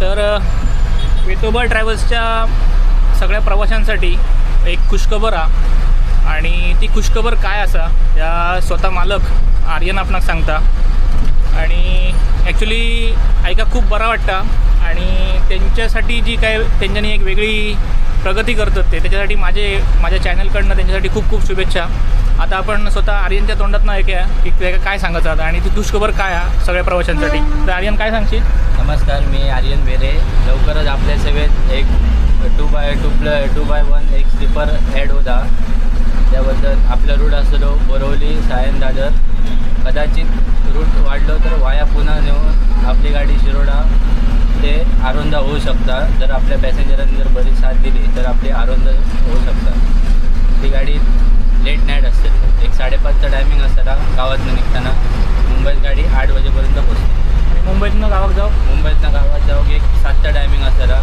तर वेतोबा ट्रॅव्हल्सच्या सगळ्या प्रवाशांसाठी एक खुशखबर हा आणि ती खुशखबर काय असा या स्वतः मालक आर्यन आपणाक सांगता आणि ॲक्च्युली ऐका खूप बरा वाटता आणि त्यांच्यासाठी जी काय त्यांच्यानी एक वेगळी प्रगती करतात ते त्याच्यासाठी माझ्या चॅनलकडनं त्यांच्यासाठी खूप खूप शुभेच्छा. आता आपण स्वतः आर्यनच्या तोंडातनं ऐकूया की ते काय सांगायचं आता आणि ती खुशखबर काय आहे सगळ्या प्रवाशांसाठी. तर आर्यन काय सांगशील? नमस्कार, मी आर्यन बेरे. लवकरच आपल्या सेवेत एक 2x1 एक स्लीपर ॲड होता. त्याबद्दल आपला रूट असलो बोरवली सायन दादर. कदाचित रूट वाढलो तर वाया पुन्हा नेऊन आपली गाडी शिरोडा ते आरोंदा होऊ शकता. जर आपल्या पॅसेंजरांनी जर बरी साथ दिली तर आपली आरोंदा होऊ शकतात. ती गाडी लेट नाईट असते. एक 5:30चा टायमिंग असताना गावातनं निघताना. मुंबईत गाडी 8 वाजेपर्यंत पोचते. आणि मुंबईतनं गावात जाऊ एक 7चा टायमिंग असताना.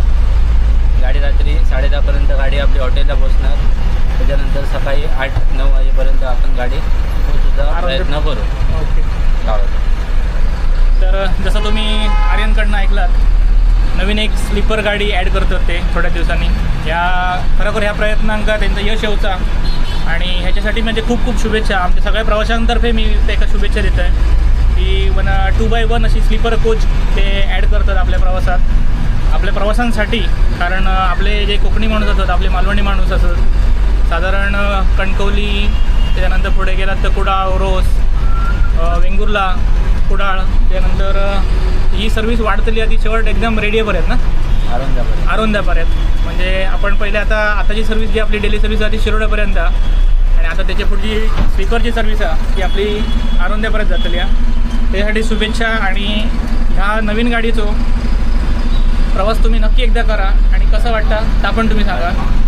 गाडी रात्री 10:30पर्यंत गाडी आपली हॉटेलला पोचणार. त्याच्यानंतर सकाळी 8-9 वाजेपर्यंत आपण गाडी पोहोचण्याचा प्रयत्न करू. ओके. गावात. तर जसं तुम्ही आर्यनकडनं ऐकलात, नवीन एक स्लीपर गाडी ॲड करतात ते थोड्या दिवसांनी. खरोखर ह्या प्रयत्नांका त्यांचं यश येऊचा आणि ह्याच्यासाठी म्हणजे खूप खूप शुभेच्छा. आमच्या सगळ्या प्रवाशांतर्फे मी एका शुभेच्छा देतो आहे की 2x1 अशी स्लीपर कोच ते ॲड करतात आपल्या प्रवासांसाठी. कारण आपले जे कोकणी माणूस असतात, आपले मालवणी माणूस असतात, साधारण कणकवली त्याच्यानंतर पुढे गेलात तर कुडाळ, ओरोस, वेंगुर्ला, कुडाळ, त्यानंतर ही सर्व्हिस वाढतली आहे ती शेवट एकदम रेडिओपर्यंत ना आरोंद्यापर्यंत. म्हणजे आपण पहिले आताची सर्व्हिस जी आपली डेली सर्व्हिस आहे ती शिरोड्यापर्यंत आणि आता त्याच्या पुढची स्लीपरची सर्व्हिस आहे ती आपली आरोंद्यापर्यंत जातली आहे. त्यासाठी शुभेच्छा आणि ह्या नवीन गाडीचो प्रवास तुम्ही नक्की एकदा करा आणि कसं वाटतं ते पण तुम्ही सांगा.